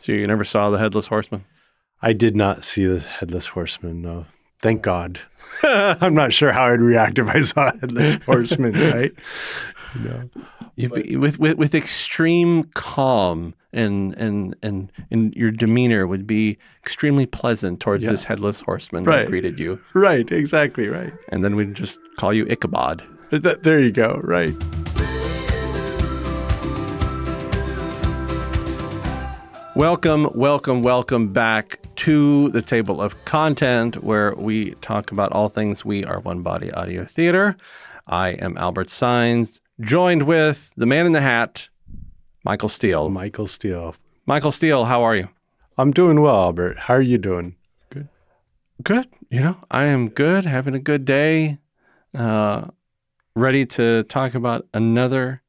So you never saw the Headless Horseman? I did not see the Headless Horseman, no. Thank God. I'm not sure how I'd react if I saw a Headless Horseman, right? No. With extreme calm and your demeanor would be extremely pleasant towards this Headless Horseman that greeted you. Right, exactly, right. And then we'd just call you Ichabod. There you go, right. Welcome back to the Table of Content, where we talk about all things We Are One Body Audio Theater. I am Albert Saenz, joined with the man in the hat, Michael Steele. Michael Steele, how are you? I'm doing well, Albert. How are you doing? Good. I am good, having a good day, ready to talk about another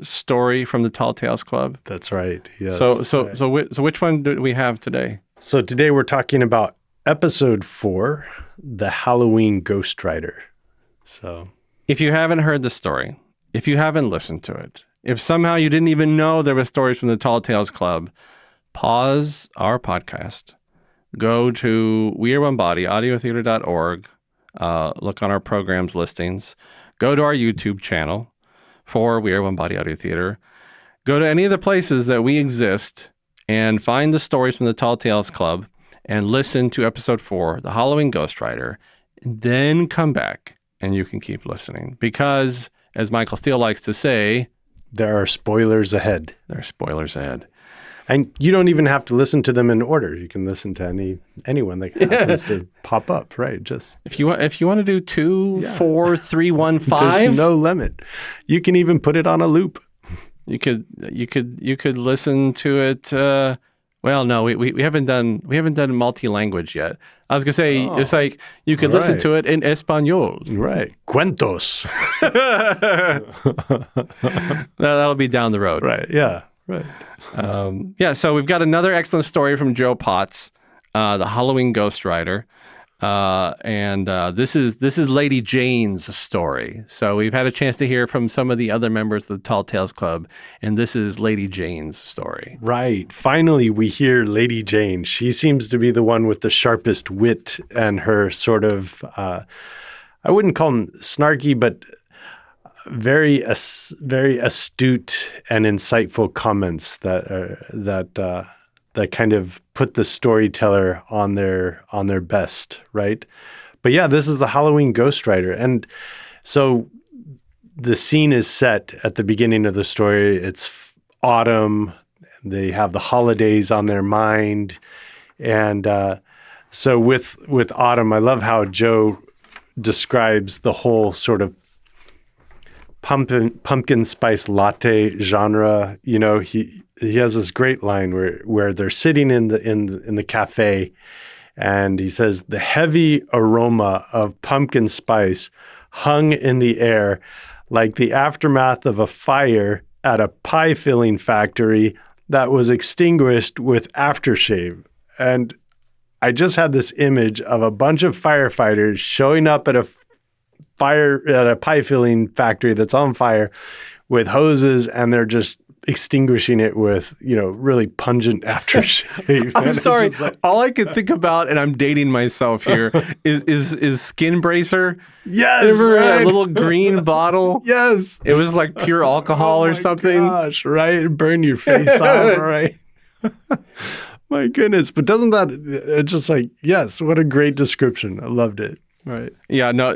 story from the Tall Tales Club. That's right. Yes. So which one do we have today? So today we're talking about episode 4, The Halloween Ghostwriter. So if you haven't heard the story, if you haven't listened to it, if somehow you didn't even know there were stories from the Tall Tales Club, pause our podcast, go to weareoneBodyAudiotheater.org, look on our programs listings, go to our YouTube channel for We Are One Body Audio Theater, go to any of the places that we exist and find the stories from the Tall Tales Club and listen to episode 4, The Halloween Ghostwriter, and then come back and you can keep listening. Because, as Michael Steele likes to say, there are spoilers ahead. And you don't even have to listen to them in order. You can listen to anyone that happens to pop up, right? Just if you want to do 2, 4, 3, 1, 5. There's no limit. You can even put it on a loop. You could listen to it. Well, no, we haven't done multi-language yet. I was gonna say it's like you could listen to it in Espanol. Right. Cuentos. That'll be down the road. Right. Yeah. Right. So we've got another excellent story from Joe Potts, the Halloween Ghostwriter. And this is Lady Jane's story. So we've had a chance to hear from some of the other members of the Tall Tales Club, and this is Lady Jane's story. Right. Finally, we hear Lady Jane. She seems to be the one with the sharpest wit and her sort of, I wouldn't call them snarky, but very astute and insightful comments that kind of put the storyteller on their best, right? But yeah, this is the Halloween Ghostwriter. And so the scene is set at the beginning of the story. It's autumn. They have the holidays on their mind. And so with autumn, I love how Joe describes the whole sort of pumpkin spice latte genre. He has this great line where they're sitting in the cafe, and he says the heavy aroma of pumpkin spice hung in the air like the aftermath of a fire at a pie filling factory that was extinguished with aftershave. And I just had this image of a bunch of firefighters showing up at a pie filling factory that's on fire with hoses, and they're just extinguishing it with, really pungent aftershave. I'm sorry. All I could think about, and I'm dating myself here, is Skin Bracer. Yes. Remember right. a little green bottle? Yes. It was like pure alcohol or something. Gosh, right? Burn your face off, right? My goodness. But doesn't that, it's just like, yes, what a great description. I loved it. Right. Yeah. No.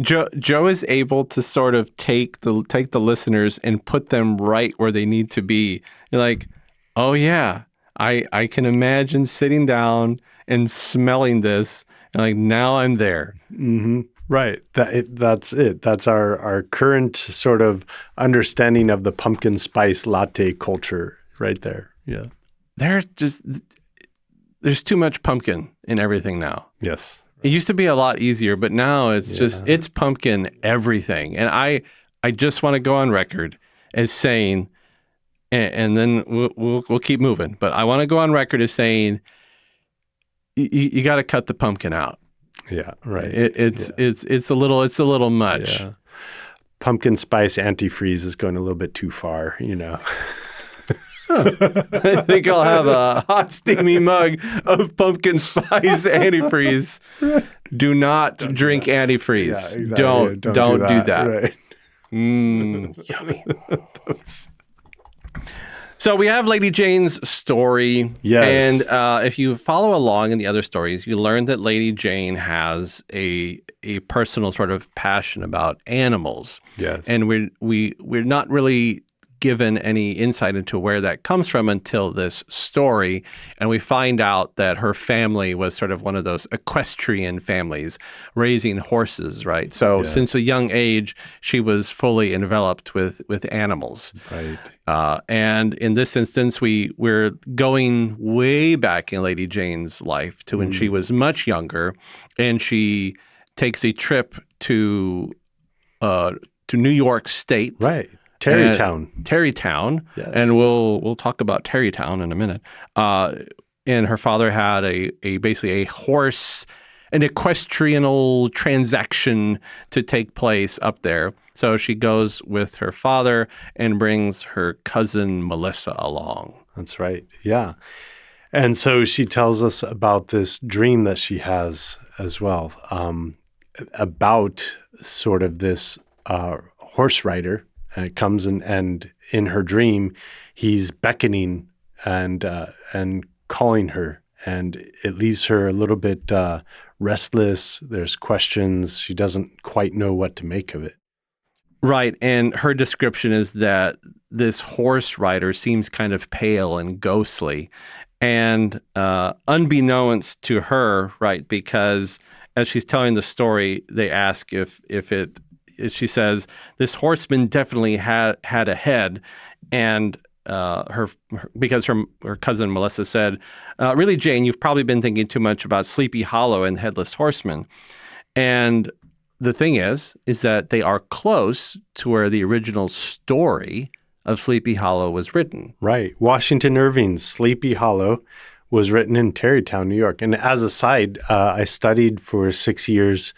Joe is able to sort of take the listeners and put them right where they need to be. You're like, oh yeah, I can imagine sitting down and smelling this, and like now I'm there. Mm-hmm. Right. That's it. That's our current sort of understanding of the pumpkin spice latte culture right there. Yeah. There's too much pumpkin in everything now. Yes. It used to be a lot easier, but now it's pumpkin everything. And I just want to go on record as saying, and then we'll keep moving. But I want to go on record as saying, you got to cut the pumpkin out. Yeah, right. It's a little much. Pumpkin spice antifreeze is going a little bit too far, I think I'll have a hot, steamy mug of pumpkin spice antifreeze. Do not drink antifreeze. Yeah, exactly. Don't do that. Right. Yummy. So we have Lady Jane's story. Yes. And if you follow along in the other stories, you learn that Lady Jane has a personal sort of passion about animals. Yes. And we're not really given any insight into where that comes from until this story. And we find out that her family was sort of one of those equestrian families raising horses, right? So since a young age, she was fully enveloped with animals. Right. And in this instance, we're going way back in Lady Jane's life to when she was much younger, and she takes a trip to New York State. Right. Tarrytown. Yes. And we'll talk about Tarrytown in a minute. And her father had basically a horse, an equestrianal transaction to take place up there. So she goes with her father and brings her cousin Melissa along. That's right. Yeah. And so she tells us about this dream that she has as well, about sort of this horse rider. And it comes and in her dream, he's beckoning and calling her, and it leaves her a little bit restless. There's questions. She doesn't quite know what to make of it. Right. And her description is that this horse rider seems kind of pale and ghostly. And unbeknownst to her, right, because as she's telling the story, they ask if she says, this horseman definitely had a head. And because her cousin Melissa said, really, Jane, you've probably been thinking too much about Sleepy Hollow and Headless Horseman. And the thing is that they are close to where the original story of Sleepy Hollow was written. Right. Washington Irving's Sleepy Hollow was written in Tarrytown, New York. And as a side, I studied for 6 years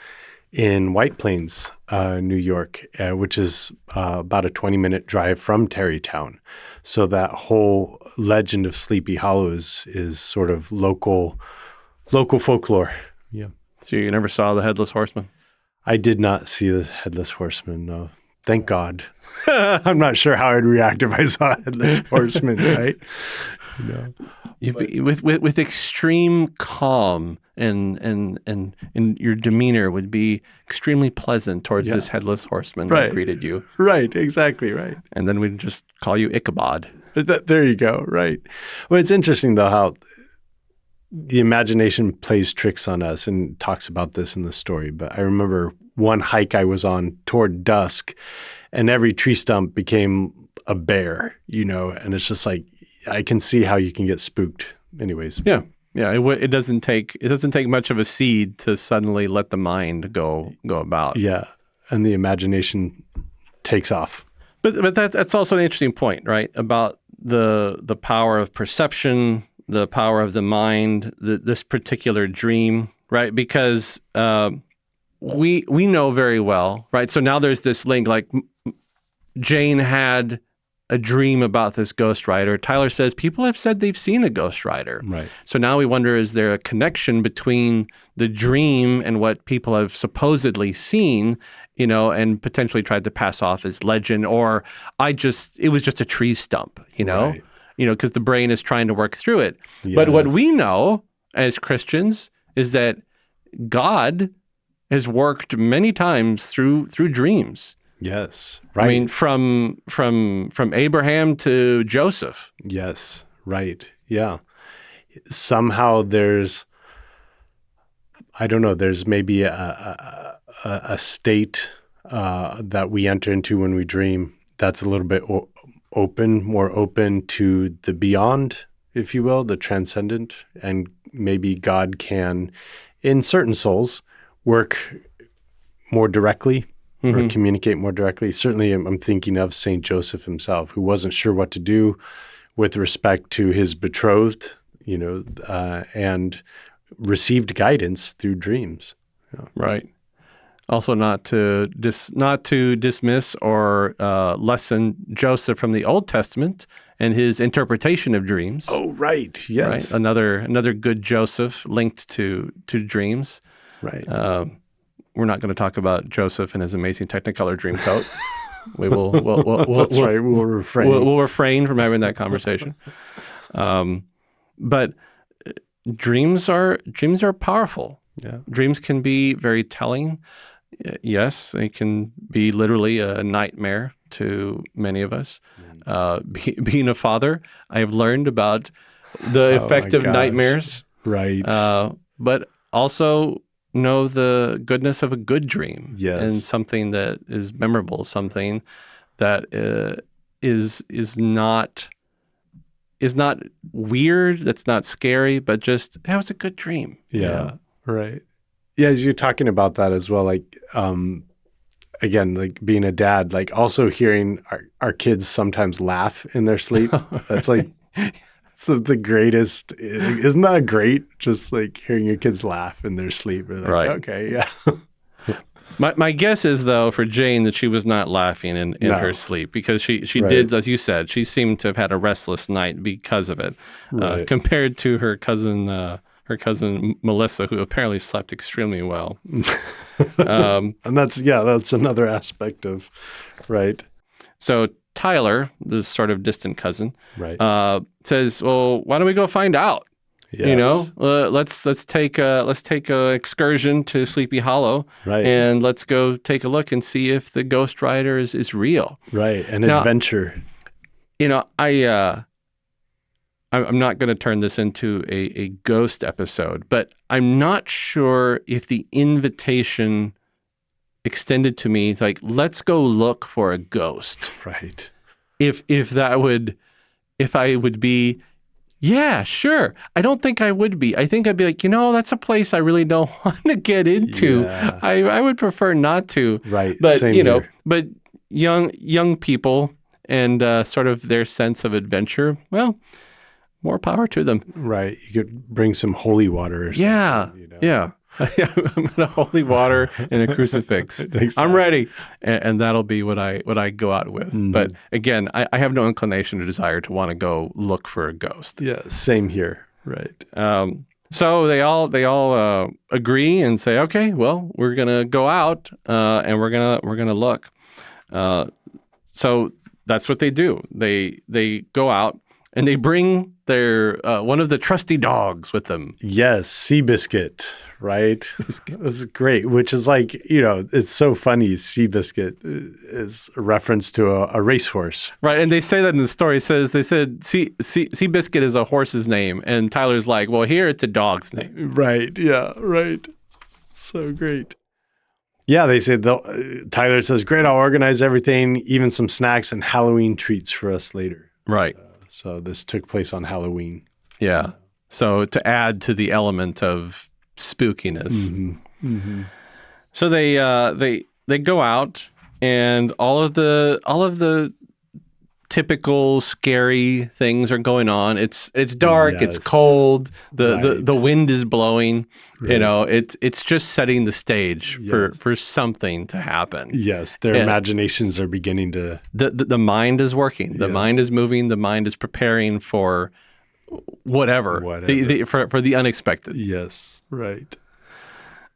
in White Plains, New York, which is about a 20-minute drive from Tarrytown. So that whole legend of Sleepy Hollow is sort of local folklore. Yeah. So you never saw the Headless Horseman? I did not see the Headless Horseman, no. Thank God. I'm not sure how I'd react if I saw a Headless Horseman, right? No. With extreme calm and your demeanor would be extremely pleasant towards this Headless Horseman that greeted you. Right, exactly, right. And then we'd just call you Ichabod. There you go, right. Well, it's interesting, though, how the imagination plays tricks on us, and talks about this in the story. But I remember one hike I was on toward dusk, and every tree stump became a bear, and it's just like, I can see how you can get spooked. Anyways. Yeah. It doesn't take much of a seed to suddenly let the mind go about. Yeah, and the imagination takes off. But that's also an interesting point, right? About the power of perception, the power of the mind, this particular dream, right? Because we know very well, right? So now there's this link, like Jane had a dream about this ghost rider. Tyler says people have said they've seen a ghost rider. Right. So now we wonder, is there a connection between the dream and what people have supposedly seen, and potentially tried to pass off as legend, or it was just a tree stump, Right. Because the brain is trying to work through it. Yes. But what we know as Christians is that God has worked many times through dreams. Yes, right. I mean, from Abraham to Joseph. Yes, right. Yeah. Somehow there's maybe a state that we enter into when we dream that's a little bit more open to the beyond, if you will, the transcendent, and maybe God can, in certain souls, work more directly. Or communicate more directly. Certainly, I'm thinking of St. Joseph himself, who wasn't sure what to do with respect to his betrothed, and received guidance through dreams. Yeah. Right. Also, not to dismiss or lessen Joseph from the Old Testament, and his interpretation of dreams. Oh, right. Yes. Right. Another good Joseph linked to dreams. Right. We're not going to talk about Joseph and his amazing Technicolor Dreamcoat. That's right. We'll refrain. We'll refrain from having that conversation. But dreams are powerful. Yeah. Dreams can be very telling. Yes, they can be literally a nightmare to many of us. Being a father, I have learned about the effect of nightmares. Right. But also know the goodness of a good dream. Yes. And something that is memorable, something that is not weird, that's not scary, but just, that was a good dream. Yeah. Right. Yeah, as you're talking about that as well, like, again, like being a dad, like also hearing our kids sometimes laugh in their sleep. That's like the greatest. Isn't that great? Just like hearing your kids laugh in their sleep. Like, right. Okay, yeah. My guess is, though, for Jane, that she was not laughing in her sleep, because she did, as you said, she seemed to have had a restless night because of it, compared to her cousin Melissa, who apparently slept extremely well. And that's another aspect of, right. So Tyler, this sort of distant cousin, right, says, "Well, why don't we go find out? Yes. You know, let's take a excursion to Sleepy Hollow, right, and let's go take a look and see if the Ghost Rider is real." Right, an adventure. You know, I'm not going to turn this into a ghost episode, but I'm not sure if the invitation extended to me, like, let's go look for a ghost. Right. If I would be, yeah, sure. I don't think I would be. I think I'd be like, that's a place I really don't want to get into. Yeah. I would prefer not to. Right. But Same here. but young people and sort of their sense of adventure, well, more power to them. Right. You could bring some holy water or something. Yeah. Yeah. I'm gonna holy water and a crucifix. Exactly. I'm ready, and that'll be what I go out with. Mm-hmm. But again, I have no inclination or desire to want to go look for a ghost. Yeah, same here. Right. So they all agree and say, okay, well, we're gonna go out and we're gonna look. So that's what they do. They go out and they bring their one of the trusty dogs with them. Yes, Seabiscuit, right? That's great. Which is like, it's so funny. Seabiscuit is a reference to a racehorse. Right, and they say that in the story. They said Seabiscuit is a horse's name, and Tyler's like, well, here it's a dog's name. Right, yeah, right. So great. Yeah, they said, Tyler says, great, I'll organize everything, even some snacks and Halloween treats for us later. Right. So this took place on Halloween. Yeah. So to add to the element of spookiness. Mm-hmm. Mm-hmm. So they go out, and all of the typical scary things are going on. It's dark, Yes. it's cold, the Right. wind is blowing. Right. It's just setting the stage Yes. for something to happen. Yes, their imaginations are beginning to... The mind is working. The Yes. mind is moving. The mind is preparing for whatever. For the unexpected. Yes, right.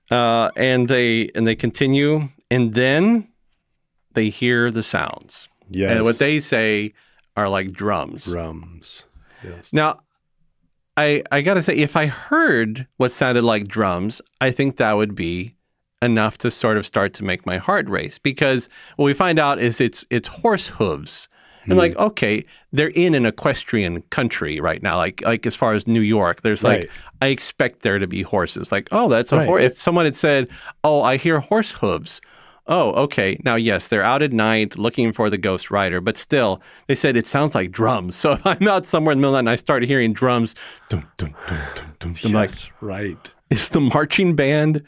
And they continue, and then they hear the sounds. Yes. And what they say are like drums. Drums. Yes. Now, I got to say, if I heard what sounded like drums, I think that would be enough to sort of start to make my heart race, because what we find out is it's horse hooves. And like, okay, they're in an equestrian country right now. Like as far as New York, there's like, Right. I expect there to be horses. Like, oh, that's a Right. horse. If someone had said, oh, I hear horse hooves. Oh, okay. Now, yes, they're out at night looking for the Ghost Rider, but still, they said it sounds like drums. So if I'm out somewhere in the middle of the night and I start hearing drums, dum, dum, dum, dum, dum, I'm like, Yes, right. is the marching band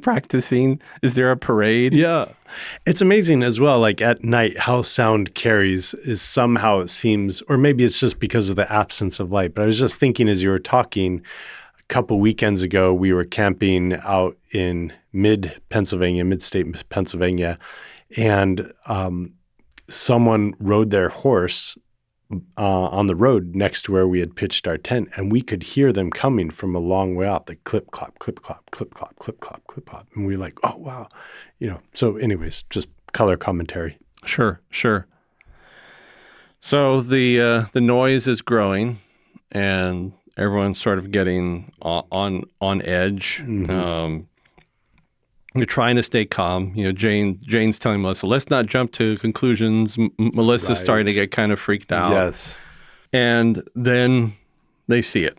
practicing? Is there a parade? Yeah. It's amazing as well, like at night, how sound carries is somehow, it seems, or maybe it's just because of the absence of light. But I was just thinking as you were talking, a couple weekends ago, we were camping out in mid-state Pennsylvania, and someone rode their horse on the road next to where we had pitched our tent, and we could hear them coming from a long way out, the clip, clop, clip, clop, clip, clop, clip, clop, clip, clop. And we were like, oh, wow. So anyways, just color commentary. Sure, sure. So the noise is growing, and everyone's sort of getting on edge. Mm-hmm. You're trying to stay calm. Jane's telling Melissa, let's not jump to conclusions. Melissa's starting to get kind of freaked out. Yes. And then they see it.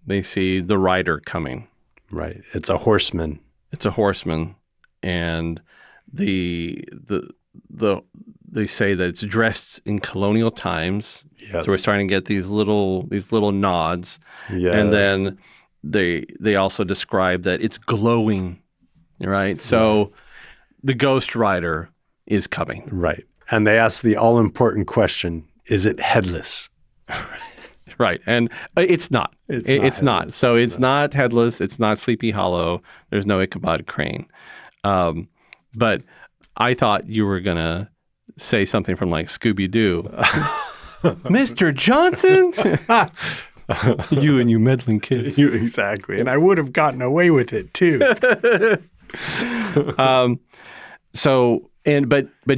They see the rider coming. Right. It's a horseman. It's a horseman, and they say that it's dressed in colonial times. Yes. So we're starting to get these little nods. Yes. And then they also describe that it's glowing, right? So the Ghost Rider is coming. Right. And they ask the all-important question, is it headless? Right. And it's not. It's not. So it's not headless. It's not Sleepy Hollow. There's no Ichabod Crane. But I thought you were going to say something from like Scooby-Doo. Mr. Johnson? You and you meddling kids. Exactly. And I would have gotten away with it too. But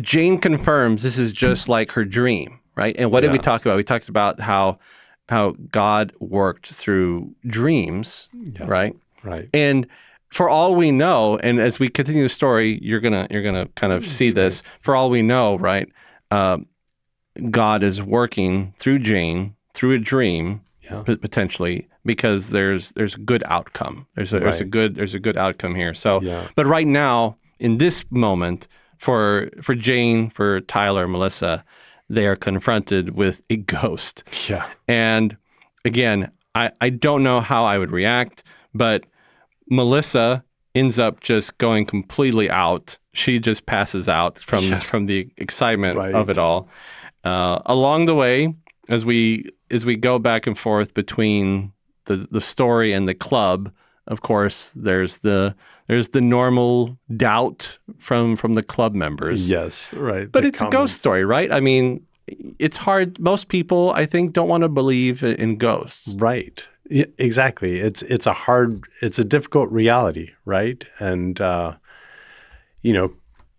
Jane confirms this is just like her dream, right? And what did we talk about? We talked about how God worked through dreams, right? Right. And for all we know, and as we continue the story, you're gonna kind of see this. For all we know, right? God is working through Jane through a dream, potentially, because there's a good outcome. There's a good outcome here. So, but right now, in this moment, for Jane, for Tyler, Melissa, they are confronted with a ghost. Yeah. And again, I don't know how I would react, but Melissa ends up just going completely out. She just passes out from the excitement of it all. Along the way, as we go back and forth between the story and the club, of course, there's the normal doubt from the club members. Yes, right. But it's a ghost story, right? I mean, it's hard. Most people, I think, don't want to believe in ghosts. Right. Yeah, exactly. It's a difficult reality, right? And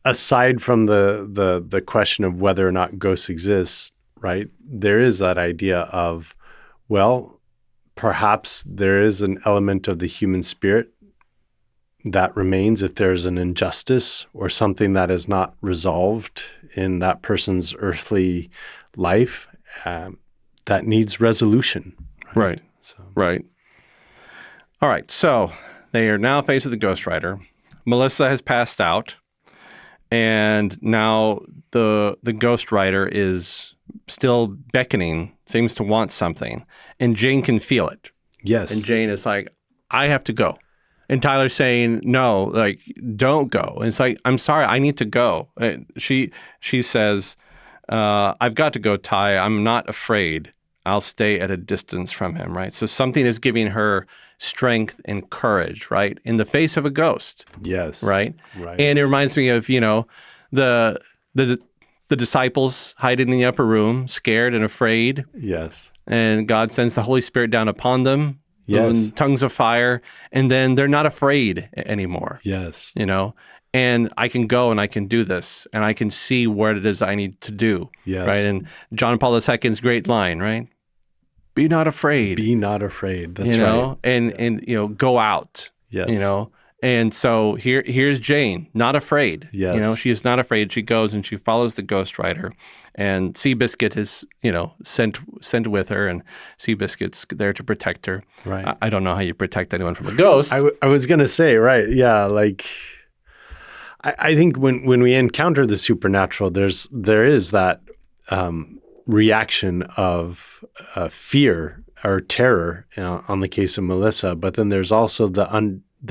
aside from the question of whether or not ghosts exist, right? There is that idea of, well, perhaps there is an element of the human spirit that remains if there's an injustice or something that is not resolved in that person's earthly life that needs resolution. Right. So. Right. All right. So they are now faced with the Ghost Rider. Melissa has passed out, and now the Ghost Rider is still beckoning, seems to want something, and Jane can feel it. Yes. And Jane is like, I have to go. And Tyler's saying, no, like, don't go. And it's like, I'm sorry, I need to go. She says, I've got to go, Ty. I'm not afraid. I'll stay at a distance from him, right? So something is giving her strength and courage, right? In the face of a ghost. Yes. Right? Right. And it reminds me of, the disciples hiding in the upper room, scared and afraid. Yes. And God sends the Holy Spirit down upon them. Yes. Tongues of fire, and then they're not afraid anymore. Yes. And I can go and I can do this, and I can see what it is I need to do. Yes. Right. And John Paul II's great line, right? Be not afraid. Be not afraid. That's right. And go out. Yes. And so here's Jane, not afraid. Yes. She is not afraid. She goes and she follows the Ghost Rider. And Seabiscuit is, sent with her, and Seabiscuit's there to protect her. Right. I don't know how you protect anyone from a ghost. I was going to say, right. Yeah. Like, I think when we encounter the supernatural, there is that reaction of fear or terror on the case of Melissa, but then there's also the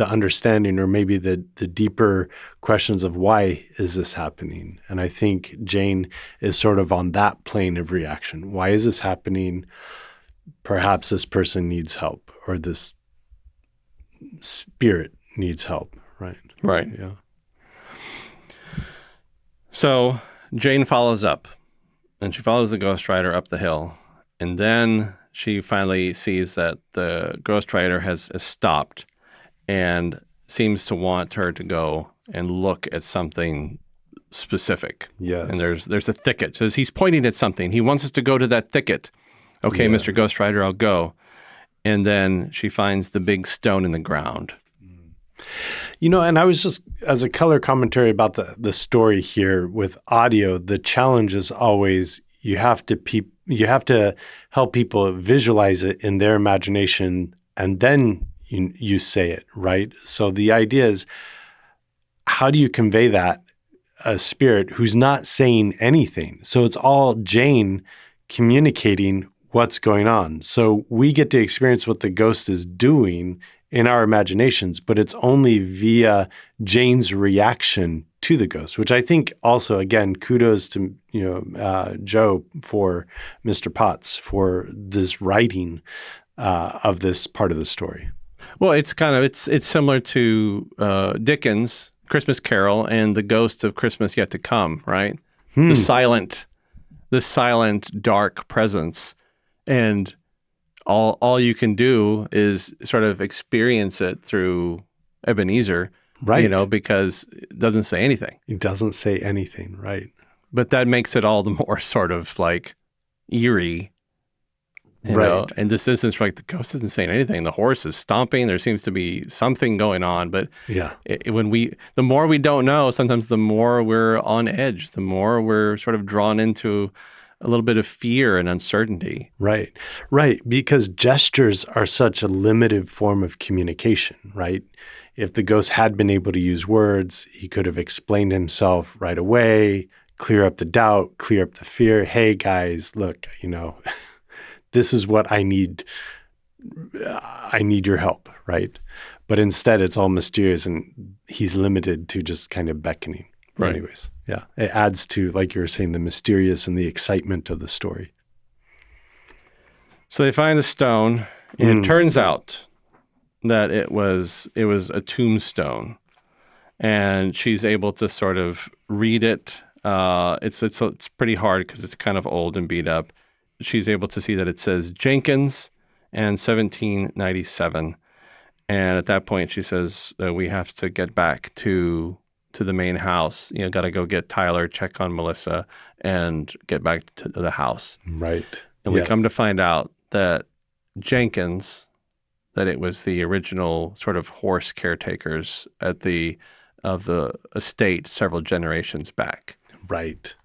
understanding, or maybe the deeper questions of why is this happening? And I think Jane is sort of on that plane of reaction. Why is this happening? Perhaps this person needs help, or this spirit needs help, right? Right. Yeah. So Jane follows up, and she follows the Ghost Rider up the hill. And then she finally sees that the Ghost Rider has stopped and seems to want her to go and look at something specific. Yes. And there's a thicket. So he's pointing at something. He wants us to go to that thicket. Okay, Yeah. Mr. Ghost Rider, I'll go. And then she finds the big stone in the ground. And I was just, as a color commentary about the story here with audio, the challenge is always you have to help people visualize it in their imagination, and then you say it, right? So the idea is, how do you convey that a spirit who's not saying anything? So it's all Jane communicating what's going on. So we get to experience what the ghost is doing in our imaginations, but it's only via Jane's reaction to the ghost, which I think also, again, kudos to Joe for Mr. Potts for this writing of this part of the story. Well, it's similar to Dickens' Christmas Carol and the Ghost of Christmas Yet to Come, right? The silent, dark presence, and all you can do is sort of experience it through Ebenezer, right? Because it doesn't say anything. It doesn't say anything, right? But that makes it all the more sort of like eerie, right? In this instance, like the ghost isn't saying anything. The horse is stomping. There seems to be something going on, but yeah, the more we don't know, sometimes the more we're on edge, the more we're sort of drawn into a little bit of fear and uncertainty. Right. Because gestures are such a limited form of communication, right? If the ghost had been able to use words, he could have explained himself right away, clear up the doubt, clear up the fear. Hey guys, look, this is what I need. I need your help, right? But instead it's all mysterious and he's limited to just kind of beckoning. Right. Anyways, yeah, it adds to, like you were saying, the mysterious and the excitement of the story. So they find the stone, and it turns out that it was a tombstone, and she's able to sort of read it. It's pretty hard because it's kind of old and beat up. She's able to see that it says Jenkins and 1797, and at that point she says that we have to get back to the main house. Got to go get Tyler, check on Melissa, and get back to the house. Right. And we come to find out that Jenkins, that it was the original sort of horse caretakers of the estate several generations back. Right.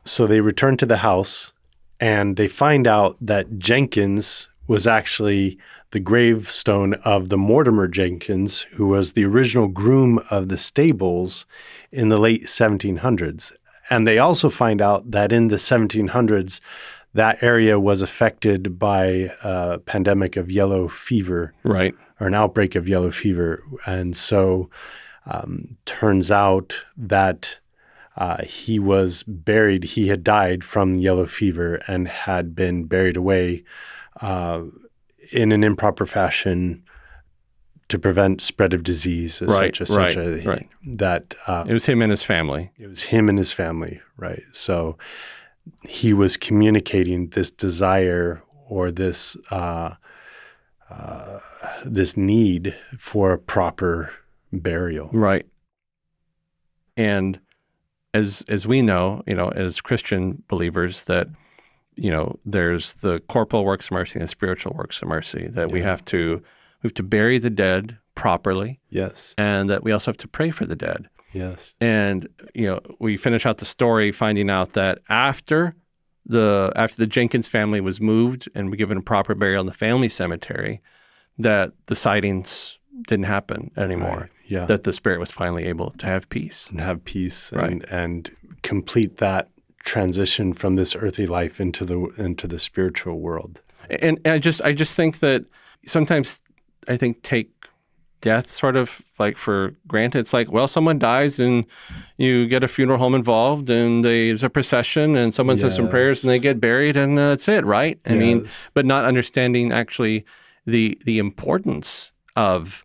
So they return to the house and they find out that Jenkins was actually the gravestone of the Mortimer Jenkins, who was the original groom of the stables in the late 1700s. And they also find out that in the 1700s, that area was affected by a pandemic of yellow fever, right, or an outbreak of yellow fever. And so turns out that he was buried. He had died from yellow fever and had been buried away in an improper fashion to prevent spread of disease, right. That it was him and his family. It was him and his family, right? So he was communicating this desire or this this need for a proper burial, right? And as we know, as Christian believers, that there's the corporal works of mercy and the spiritual works of mercy, that we have to bury the dead properly. Yes. And that we also have to pray for the dead. Yes. And we finish out the story finding out that after the Jenkins family was moved and given a proper burial in the family cemetery, that the sightings didn't happen anymore. Right. Yeah. That the spirit was finally able to have peace. And complete that transition from this earthly life into the spiritual world. And I just think that sometimes I think take death sort of like for granted. It's like, well, someone dies and you get a funeral home involved and there's a procession and someone says some prayers and they get buried and that's it, right? I mean, but not understanding actually the importance of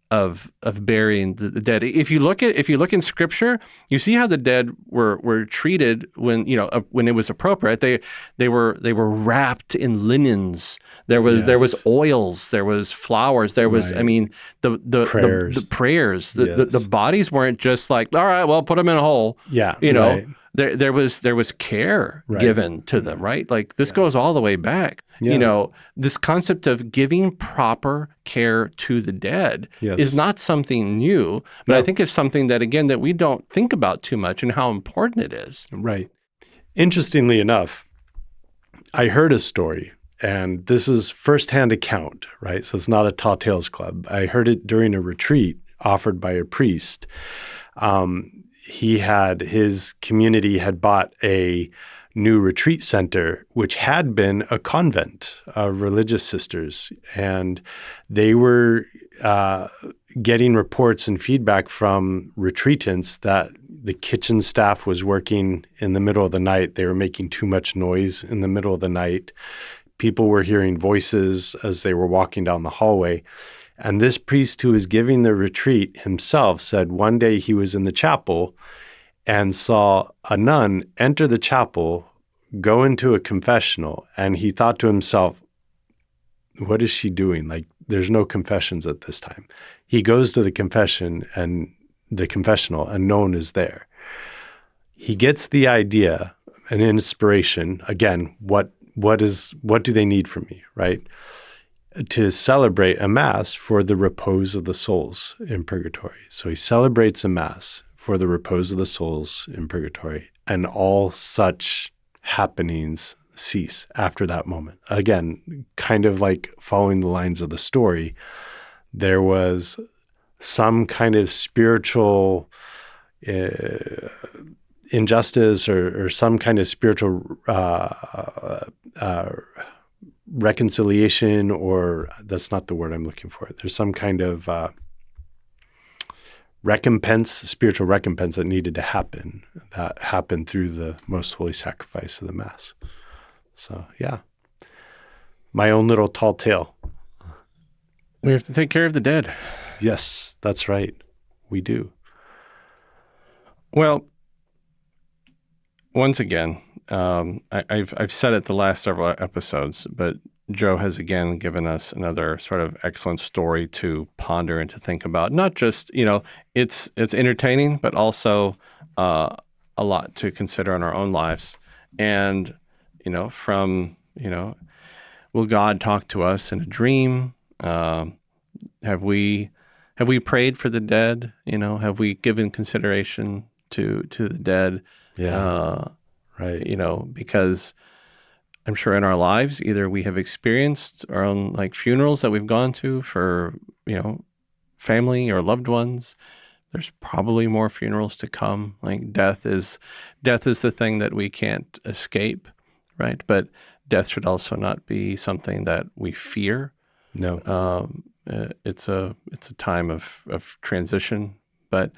of burying the dead. If you look in Scripture, you see how the dead were treated when it was appropriate. They were wrapped in linens. There was Yes. oils. There was flowers. There was, I Right. mean, the Prayers. prayers. The Yes. bodies weren't just like, all right, well, put them in a hole. Yeah. You know, Right. there was care Right. given to them, right? Like this goes all the way back. Yeah. This concept of giving proper care to the dead Yes. is not something new, but I No. think it's something that, again, that we don't think about too much and how important it is. Right. Interestingly enough, I heard a story, and this is firsthand account, right? So it's not a Tall Tales Club. I heard it during a retreat offered by a priest. His community had bought a new retreat center, which had been a convent of religious sisters. And they were getting reports and feedback from retreatants that the kitchen staff was working in the middle of the night. They were making too much noise in the middle of the night. People were hearing voices as they were walking down the hallway. And this priest who was giving the retreat himself said one day he was in the chapel and saw a nun enter the chapel, go into a confessional, and he thought to himself, what is she doing? Like, there's no confessions at this time. He goes to the confessional and no one is there. He gets the idea, an inspiration, again, what do they need from me, right? To celebrate a mass for the repose of the souls in purgatory. So he celebrates a mass for the repose of the souls in purgatory, and all such happenings cease after that moment. Again, kind of like following the lines of the story, there was some kind of spiritual injustice or some kind of spiritual reconciliation, or that's not the word I'm looking for. There's some kind of spiritual recompense that needed to happen, that happened through the most holy sacrifice of the Mass. So, yeah, my own little tall tale. We have to take care of the dead. Yes, that's right. We do. Well, once again, I've said it the last several episodes, but Joe has again given us another sort of excellent story to ponder and to think about. Not just, it's entertaining, but also a lot to consider in our own lives. And, will God talk to us in a dream? Have we prayed for the dead? Have we given consideration to the dead? Yeah. Right. Because I'm sure in our lives, either we have experienced our own like funerals that we've gone to for, family or loved ones. There's probably more funerals to come. Like death is the thing that we can't escape, right? But death should also not be something that we fear. No. It's a time of transition, but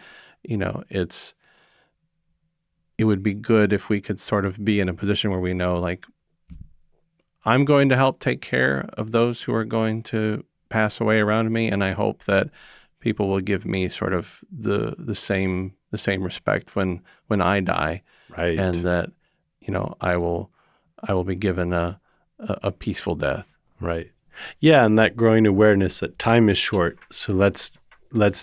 it would be good if we could sort of be in a position where we know, like, I'm going to help take care of those who are going to pass away around me, and I hope that people will give me sort of the same respect when I die, Right. and that I will be given a peaceful death. Right. Yeah, and that growing awareness that time is short, so let's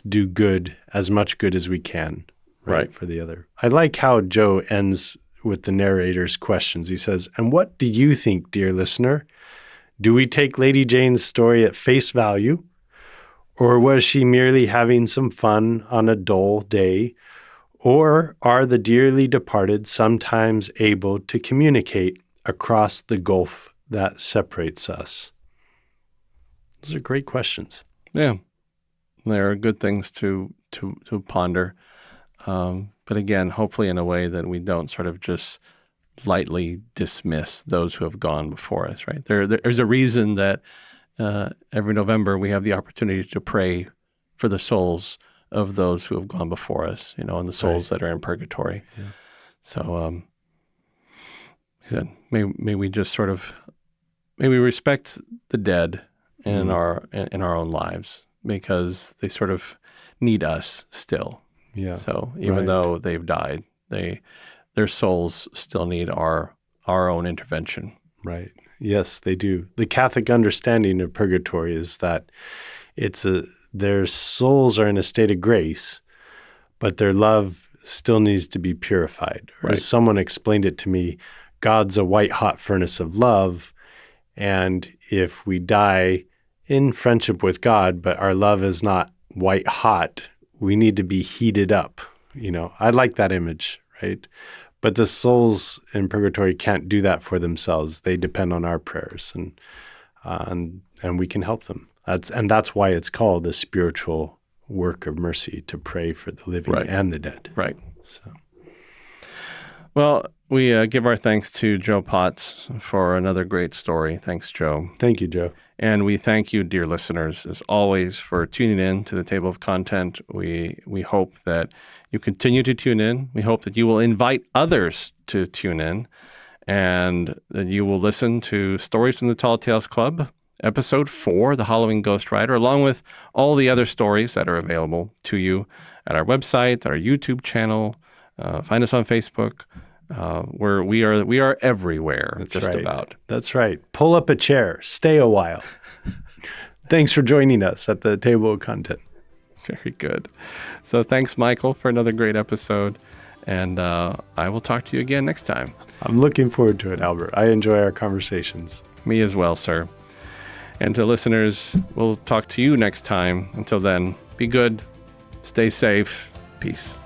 do good, as much good as we can, right, for the other. I like how Joe ends with the narrator's questions. He says, "And what do you think, dear listener? Do we take Lady Jane's story at face value, or was she merely having some fun on a dull day, or are the dearly departed sometimes able to communicate across the gulf that separates us?" Those are great questions. Yeah, there are good things to ponder, but again, hopefully in a way that we don't sort of just lightly dismiss those who have gone before us. Right? There's a reason that every November we have the opportunity to pray for the souls of those who have gone before us, and the souls that are in purgatory. Yeah. So, he said, may we just sort of, may we respect the dead in our own lives. because they sort of need us still. Yeah. So even Right. though they've died, their souls still need our own intervention. Right. Yes, they do. The Catholic understanding of purgatory is that their souls are in a state of grace, but their love still needs to be purified. Or Right. as someone explained it to me, God's a white hot furnace of love, and if we die in friendship with God, but our love is not white hot, we need to be heated up. I like that image, right? But the souls in purgatory can't do that for themselves. They depend on our prayers, and we can help them. That's why it's called the spiritual work of mercy, to pray for the living Right. and the dead. Right. So, Well, we give our thanks to Joe Potts for another great story. Thanks, Joe. thank you, Joe. And we thank you, dear listeners, as always, for tuning in to the Table of Content. We hope that you continue to tune in. We hope that you will invite others to tune in, and that you will listen to Stories from the Tall Tales Club, Episode 4, The Halloween Ghost Rider, along with all the other stories that are available to you at our website, our YouTube channel. Find us on Facebook. We are everywhere. That's just right. about. That's right. Pull up a chair. Stay a while. Thanks for joining us at the Table of Content. Very good. So thanks, Michael, for another great episode. And I will talk to you again next time. I'm looking forward to it, Albert. I enjoy our conversations. Me as well, sir. And to listeners, we'll talk to you next time. Until then, be good, stay safe, peace.